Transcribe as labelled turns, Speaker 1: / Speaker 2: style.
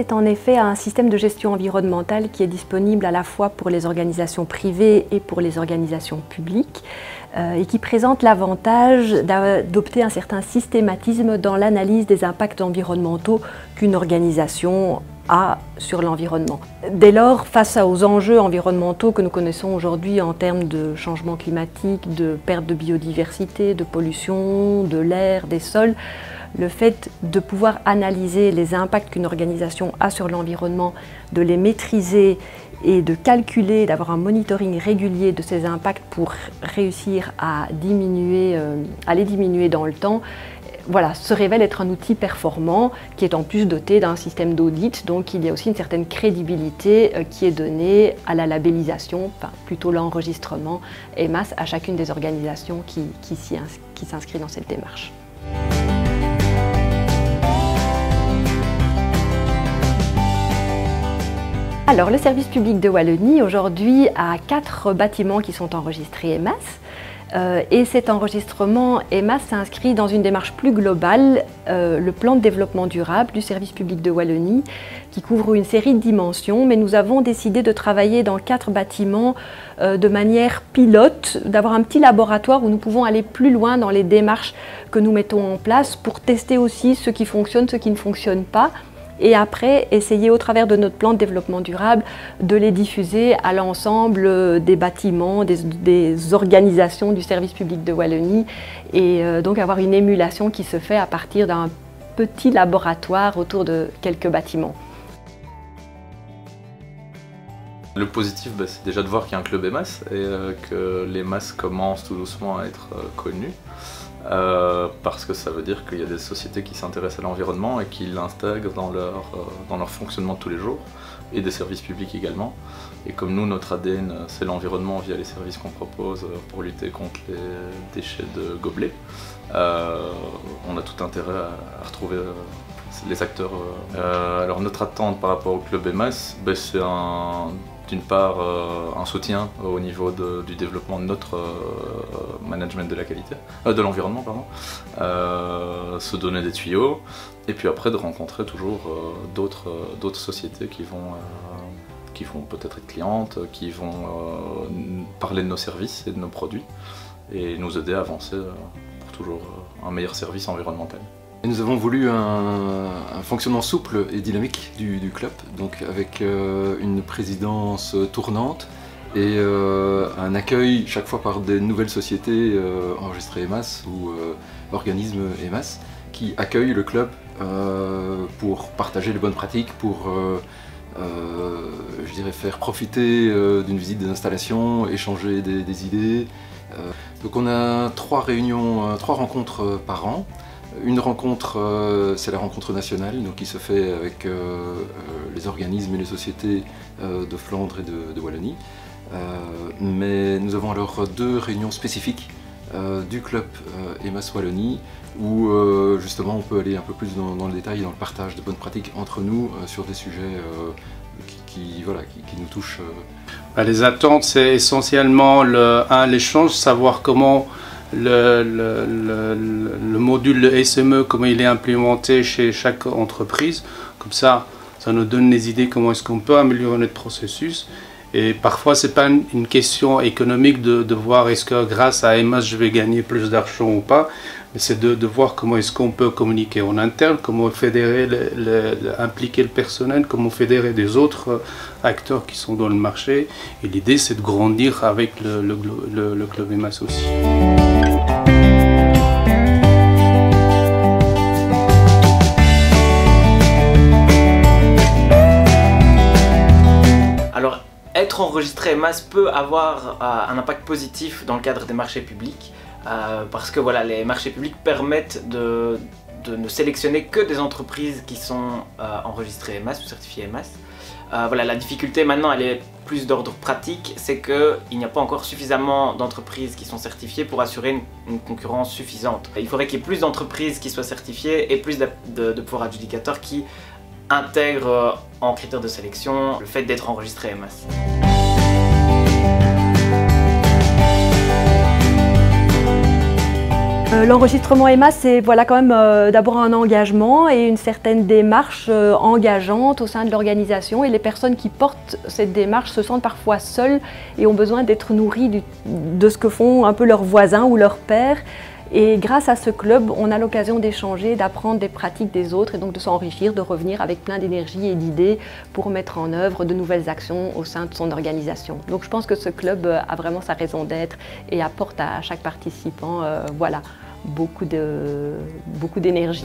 Speaker 1: est en effet un système de gestion environnementale qui est disponible à la fois pour les organisations privées et pour les organisations publiques et qui présente l'avantage d'adopter un certain systématisme dans l'analyse des impacts environnementaux qu'une organisation a sur l'environnement. Dès lors, face aux enjeux environnementaux que nous connaissons aujourd'hui en termes de changement climatique, de perte de biodiversité, de pollution, de l'air, des sols, le fait de pouvoir analyser les impacts qu'une organisation a sur l'environnement, de les maîtriser et de calculer, d'avoir un monitoring régulier de ces impacts pour réussir à les diminuer dans le temps, voilà, se révèle être un outil performant qui est en plus doté d'un système d'audit, donc il y a aussi une certaine crédibilité qui est donnée à la labellisation, enfin plutôt l'enregistrement EMAS à chacune des organisations qui s'inscrit dans cette démarche. Alors, le service public de Wallonie aujourd'hui a 4 bâtiments qui sont enregistrés EMAS. Et cet enregistrement EMAS s'inscrit dans une démarche plus globale, le plan de développement durable du service public de Wallonie, qui couvre une série de dimensions, mais nous avons décidé de travailler dans 4 bâtiments de manière pilote, d'avoir un petit laboratoire où nous pouvons aller plus loin dans les démarches que nous mettons en place pour tester aussi ce qui fonctionne, ce qui ne fonctionne pas, et après essayer au travers de notre plan de développement durable de les diffuser à l'ensemble des bâtiments, des organisations du service public de Wallonie et donc avoir une émulation qui se fait à partir d'un petit laboratoire autour de quelques bâtiments.
Speaker 2: Le positif, c'est déjà de voir qu'il y a un club EMAS et que les EMAS commencent tout doucement à être connus. Parce que ça veut dire qu'il y a des sociétés qui s'intéressent à l'environnement et qui l'intègrent dans leur fonctionnement de tous les jours, et des services publics également. Et comme nous, notre ADN, c'est l'environnement via les services qu'on propose pour lutter contre les déchets de gobelets, on a tout intérêt à retrouver les acteurs. Alors notre attente par rapport au club EMAS, c'est d'une part un soutien au niveau du développement de notre management de la qualité, de l'environnement, pardon, se donner des tuyaux, et puis après de rencontrer toujours d'autres sociétés qui vont peut-être être clientes, qui vont parler de nos services et de nos produits, et nous aider à avancer pour toujours un meilleur service environnemental.
Speaker 3: Et nous avons voulu un fonctionnement souple et dynamique du club, donc avec une présidence tournante et un accueil chaque fois par des nouvelles sociétés enregistrées EMAS ou organismes EMAS qui accueillent le club pour partager les bonnes pratiques, pour je dirais faire profiter d'une visite des installations, échanger des idées. Donc on a 3 rencontres par an. Une rencontre, c'est la rencontre nationale, donc qui se fait avec les organismes et les sociétés de Flandre et de Wallonie. Mais nous avons alors 2 réunions spécifiques du club EMAS Wallonie, où justement on peut aller un peu plus dans le détail, dans le partage de bonnes pratiques entre nous sur des sujets qui nous touchent.
Speaker 4: Les attentes, c'est essentiellement l'échange, savoir comment le module de SME, comment il est implémenté chez chaque entreprise. Comme ça nous donne des idées comment est-ce qu'on peut améliorer notre processus. Et parfois, ce n'est pas une question économique de voir est-ce que grâce à EMAS je vais gagner plus d'argent ou pas, mais c'est de voir comment est-ce qu'on peut communiquer en interne, comment fédérer, impliquer le personnel, comment fédérer des autres acteurs qui sont dans le marché. Et l'idée, c'est de grandir avec le club EMAS aussi.
Speaker 5: Alors, être enregistré EMAS peut avoir un impact positif dans le cadre des marchés publics, parce que voilà, les marchés publics permettent de ne sélectionner que des entreprises qui sont enregistrées EMAS ou certifiées EMAS. Voilà, la difficulté maintenant, elle est plus d'ordre pratique, c'est qu'il n'y a pas encore suffisamment d'entreprises qui sont certifiées pour assurer une concurrence suffisante. Il faudrait qu'il y ait plus d'entreprises qui soient certifiées et plus de pouvoirs adjudicateurs qui intègrent en critères de sélection le fait d'être enregistré EMAS.
Speaker 1: L'enregistrement EMAS, c'est voilà, quand même d'abord un engagement et une certaine démarche engageante au sein de l'organisation. Et les personnes qui portent cette démarche se sentent parfois seules et ont besoin d'être nourries de ce que font un peu leurs voisins ou leurs pairs. Et grâce à ce club, on a l'occasion d'échanger, d'apprendre des pratiques des autres et donc de s'enrichir, de revenir avec plein d'énergie et d'idées pour mettre en œuvre de nouvelles actions au sein de son organisation. Donc je pense que ce club a vraiment sa raison d'être et apporte à chaque participant voilà, beaucoup d'énergie.